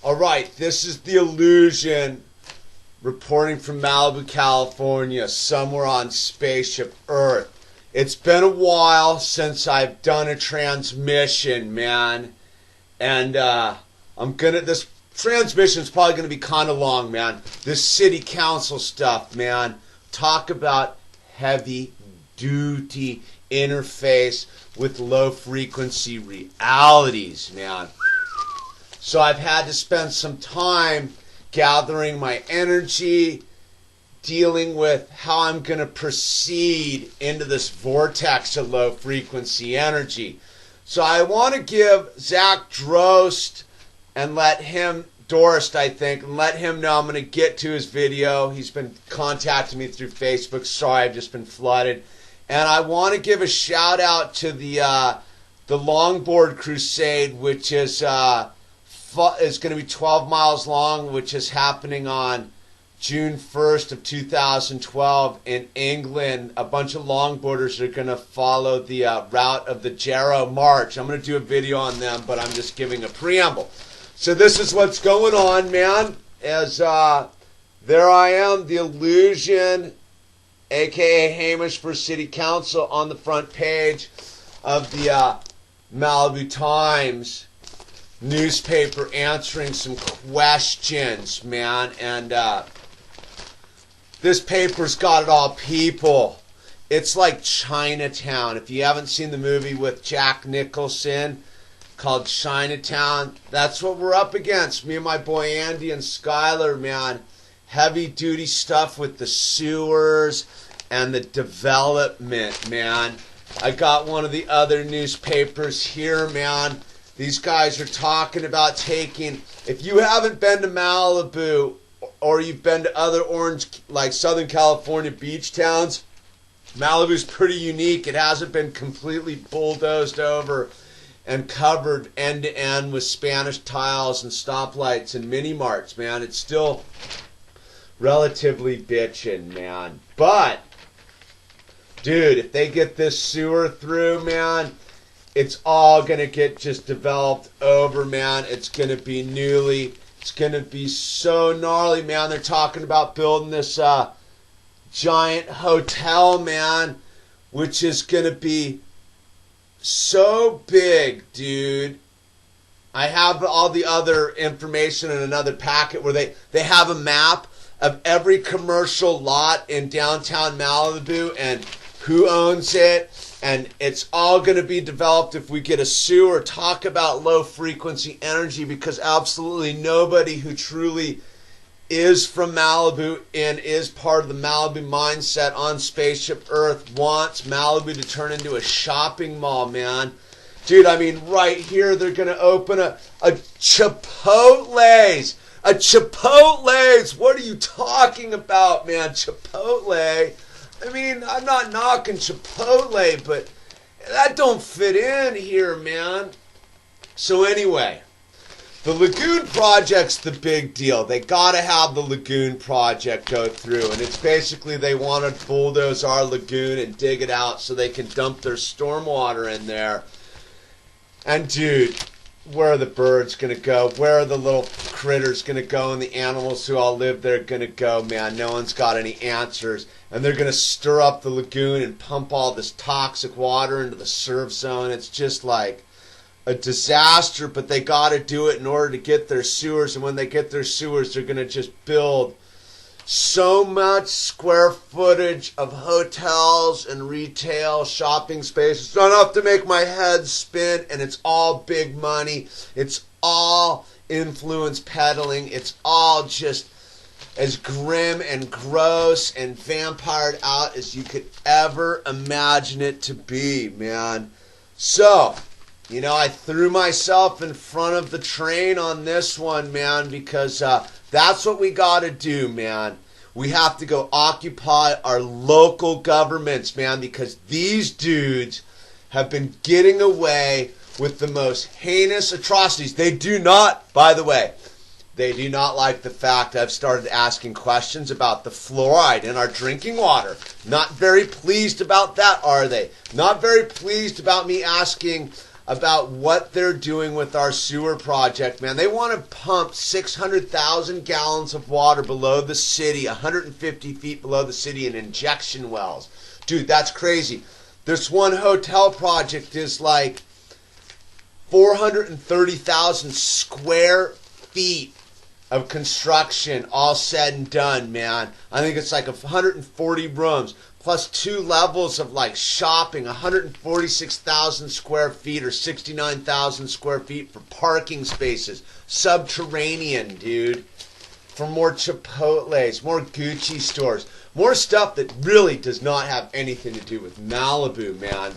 All right, this is the Illusion reporting from Malibu, California, somewhere on Spaceship Earth. It's been a while since I've done a transmission, man. And this transmission's probably gonna be kind of long, man. This city council stuff, man. Talk about heavy duty interface with low frequency realities, man. So I've had to spend some time gathering my energy, dealing with how I'm going to proceed into this vortex of low frequency energy. So I want to give Zach Drost and let him know I'm going to get to his video. He's been contacting me through Facebook. Sorry, I've just been flooded. And I want to give a shout out to the Longboard Crusade, which is going to be 12 miles long, which is happening on June 1st of 2012 in England. A bunch of longboarders are going to follow the route of the Jarrow March. I'm going to do a video on them, but I'm just giving a preamble. So this is what's going on, man. As there I am, the Illusion, a.k.a. Hamish for City Council, on the front page of the Malibu Times newspaper, answering some questions, man. And this paper's got it all, people. It's like Chinatown. If you haven't seen the movie with Jack Nicholson called Chinatown, that's what we're up against. Me and my boy Andy and Skylar, man. Heavy duty stuff with the sewers and the development, man. I got one of the other newspapers here, man. These guys are talking about taking, if you haven't been to Malibu or you've been to other Southern California beach towns, Malibu's pretty unique. It hasn't been completely bulldozed over and covered end to end with Spanish tiles and stoplights and mini marts, man. It's still relatively bitchin', man. But, dude, if they get this sewer through, man, it's all going to get just developed over, man. It's going to be it's going to be so gnarly, man. They're talking about building this giant hotel, man, which is going to be so big, dude. I have all the other information in another packet where they have a map of every commercial lot in downtown Malibu and who owns it. And it's all going to be developed if we get a sewer. Talk about low frequency energy, because absolutely nobody who truly is from Malibu and is part of the Malibu mindset on Spaceship Earth wants Malibu to turn into a shopping mall, man. Dude, I mean, right here they're going to open a Chipotle's. A Chipotle's. What are you talking about, man? Chipotle. I mean, I'm not knocking Chipotle, but that don't fit in here, man. So anyway, the Lagoon Project's the big deal. They gotta have the Lagoon Project go through, and it's basically they want to bulldoze our lagoon and dig it out so they can dump their stormwater in there. And dude, where are the birds gonna go? Where are the little critters gonna go and the animals who all live there gonna go, man? No one's got any answers. And they're gonna stir up the lagoon and pump all this toxic water into the surf zone. It's just like a disaster, but they gotta do it in order to get their sewers. And when they get their sewers, they're gonna just build so much square footage of hotels and retail shopping spaces. It's not enough to make my head spin, and it's all big money. It's all influence peddling. It's all just as grim and gross and vampired out as you could ever imagine it to be, man. So, you know, I threw myself in front of the train on this one, man, because that's what we gotta do, man. We have to go occupy our local governments, man, because these dudes have been getting away with the most heinous atrocities. They do not, by the way, they do not like the fact I've started asking questions about the fluoride in our drinking water. Not very pleased about that, are they? Not very pleased about me asking about what they're doing with our sewer project, man. They want to pump 600,000 gallons of water below the city, 150 feet below the city in injection wells. Dude, that's crazy. This one hotel project is like 430,000 square feet of construction, all said and done, man. I think it's like 140 rooms, plus 2 levels of like shopping, 146,000 square feet or 69,000 square feet for parking spaces, subterranean, dude, for more Chipotles, more Gucci stores, more stuff that really does not have anything to do with Malibu, man.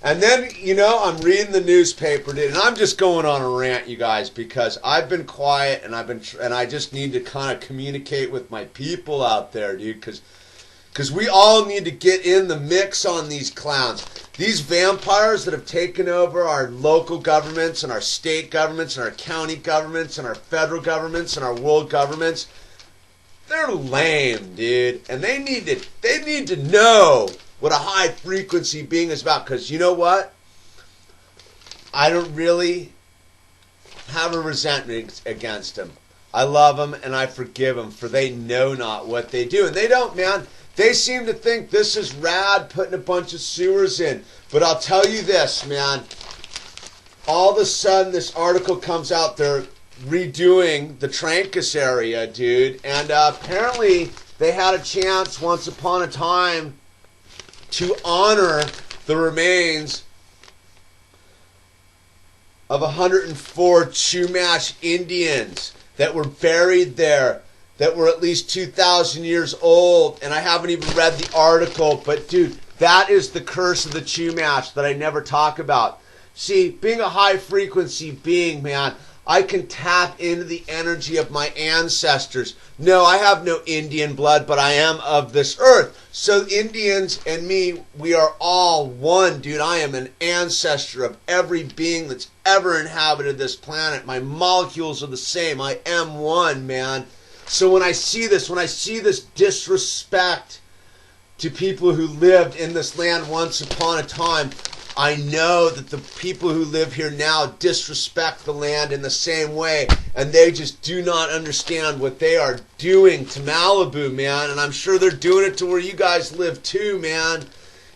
And then, I'm reading the newspaper, dude, and I'm just going on a rant, you guys, because I've been quiet and I just need to kind of communicate with my people out there, dude, because we all need to get in the mix on these clowns. These vampires that have taken over our local governments and our state governments and our county governments and our federal governments and our world governments, they're lame, dude, and they need to know what a high frequency being is about, because you know what? I don't really have a resentment against them. I love them and I forgive them, for they know not what they do. And they don't, man. They seem to think this is rad, putting a bunch of sewers in. But I'll tell you this, man. All of a sudden, this article comes out, they're redoing the Trancas area, dude. And apparently, they had a chance once upon a time to honor the remains of 104 Chumash Indians that were buried there, that were at least 2,000 years old. And I haven't even read the article, but dude, that is the curse of the Chumash that I never talk about. See, being a high frequency being, man, I can tap into the energy of my ancestors. No, I have no Indian blood, but I am of this earth. So Indians and me, we are all one, dude. I am an ancestor of every being that's ever inhabited this planet. My molecules are the same. I am one, man. So when I see this disrespect to people who lived in this land once upon a time, I know that the people who live here now disrespect the land in the same way, and they just do not understand what they are doing to Malibu, man. And I'm sure they're doing it to where you guys live too, man.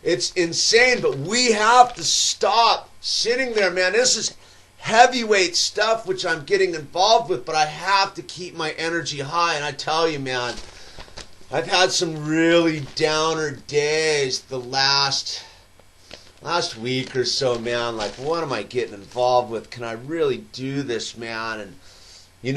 It's insane, but we have to stop sitting there, man. This is heavyweight stuff which I'm getting involved with, but I have to keep my energy high. And I tell you, man, I've had some really downer days the last week or so, man. Like, what am I getting involved with? Can I really do this, man? And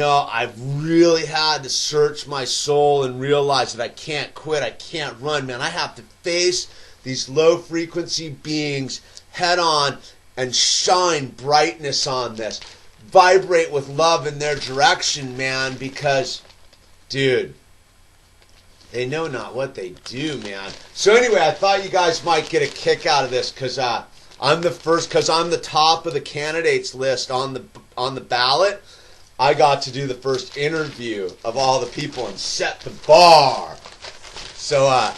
I've really had to search my soul and realize that I can't quit, I can't run, man. I have to face these low frequency beings head on and shine brightness on this, vibrate with love in their direction, man, because, dude, they know not what they do, man. So anyway, I thought you guys might get a kick out of this, because I'm the top of the candidates list on the ballot. I got to do the first interview of all the people and set the bar. So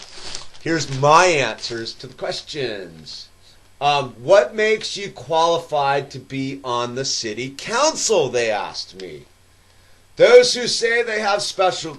here's my answers to the questions. What makes you qualified to be on the city council, they asked me. Those who say they have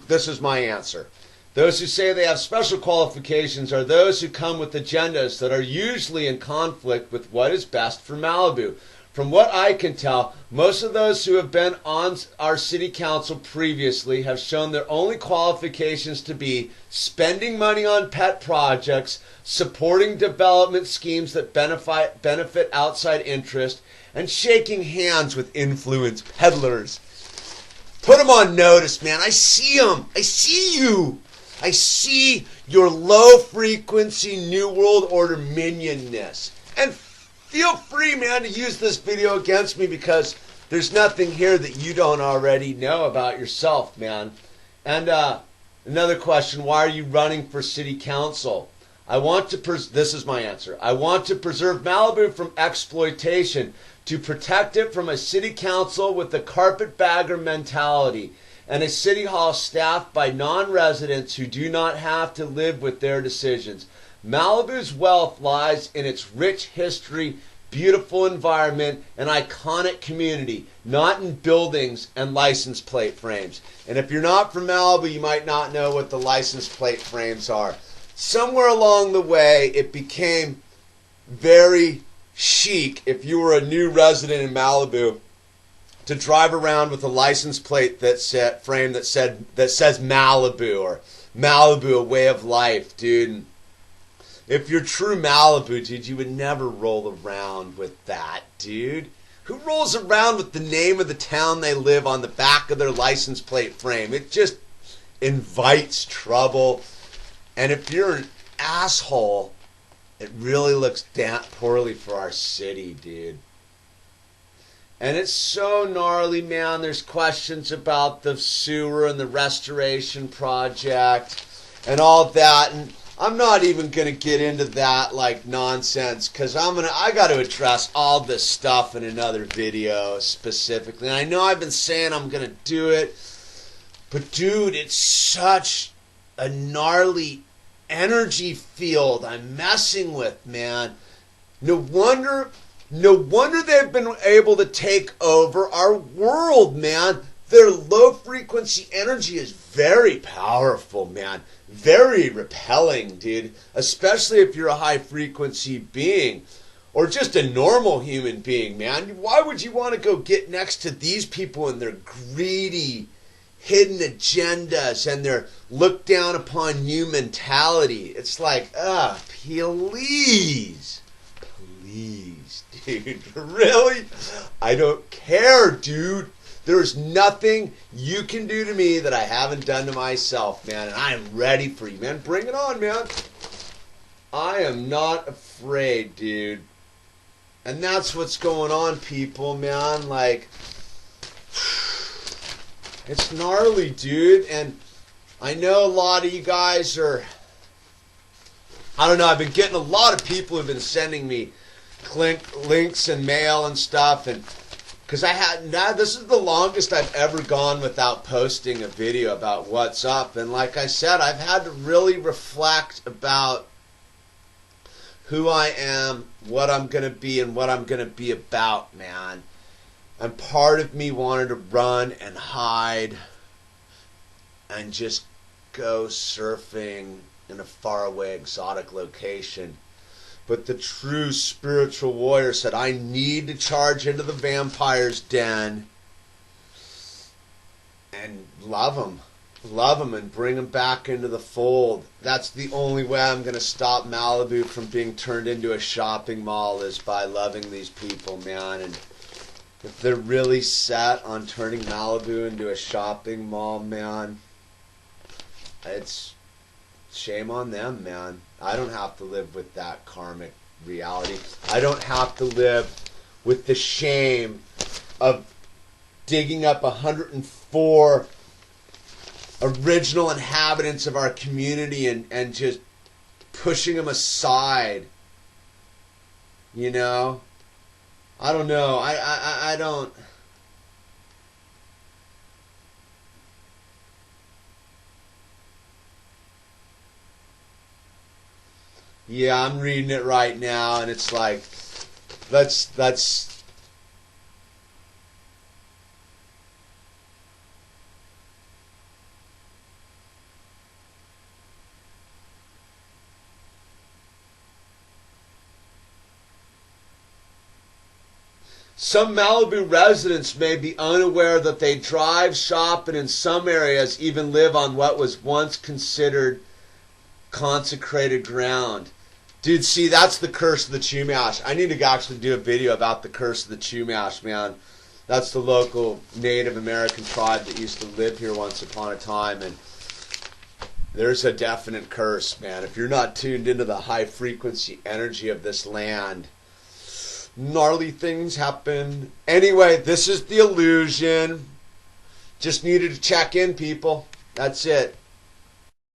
this is my answer. Those who say they have special qualifications are those who come with agendas that are usually in conflict with what is best for Malibu. From what I can tell, most of those who have been on our city council previously have shown their only qualifications to be spending money on pet projects, supporting development schemes that benefit outside interest, and shaking hands with influence peddlers. Put them on notice, man. I see them. I see you. I see your low-frequency New World Order minionness. And feel free, man, to use this video against me, because there's nothing here that you don't already know about yourself, man. And another question, why are you running for city council? This is my answer. I want to preserve Malibu from exploitation, to protect it from a city council with the carpetbagger mentality, and a city hall staffed by non-residents who do not have to live with their decisions. Malibu's wealth lies in its rich history, beautiful environment, and iconic community, not in buildings and license plate frames. And if you're not from Malibu, you might not know what the license plate frames are. Somewhere along the way, it became very chic if you were a new resident in Malibu to drive around with a license plate that says Malibu, or Malibu, a way of life, dude. And if you're true Malibu, dude, you would never roll around with that, dude. Who rolls around with the name of the town they live on the back of their license plate frame? It just invites trouble. And if you're an asshole, it really looks poorly for our city, dude. And it's so gnarly, man. There's questions about the sewer and the restoration project and all that. And I'm not even going to get into that like nonsense, because I got to address all this stuff in another video specifically. And I know I've been saying I'm going to do it, but dude, it's such a gnarly energy field I'm messing with, man. No wonder they've been able to take over our world, man. Their low frequency energy is very powerful, man. Very repelling, dude. Especially if you're a high frequency being, or just a normal human being, man. Why would you want to go get next to these people and their greedy, hidden agendas and their look down upon you mentality? It's like, please, dude, really? I don't care, dude. There's nothing you can do to me that I haven't done to myself, man. And I am ready for you, man. Bring it on, man. I am not afraid, dude. And that's what's going on, people, man. Like, it's gnarly, dude. And I know a lot of you guys are, I don't know, I've been getting a lot of people who've been sending me links and mail and stuff, and because this is the longest I've ever gone without posting a video about what's up. And like I said, I've had to really reflect about who I am, what I'm going to be, and what I'm going to be about, man. And part of me wanted to run and hide and just go surfing in a faraway exotic location. But the true spiritual warrior said, I need to charge into the vampire's den and love them and bring them back into the fold. That's the only way I'm going to stop Malibu from being turned into a shopping mall, is by loving these people, man. And if they're really set on turning Malibu into a shopping mall, man, it's shame on them, man. I don't have to live with that karmic reality. I don't have to live with the shame of digging up 104 original inhabitants of our community and just pushing them aside. You know? I don't know. I don't... Yeah, I'm reading it right now, and it's like, that's some Malibu residents may be unaware that they drive, shop, and in some areas even live on what was once considered consecrated ground. Dude, see, that's the curse of the Chumash. I need to actually do a video about the curse of the Chumash, man. That's the local Native American tribe that used to live here once upon a time, and there's a definite curse, man. If you're not tuned into the high frequency energy of this land, gnarly things happen. Anyway, this is the illusion. Just needed to check in, people. That's it.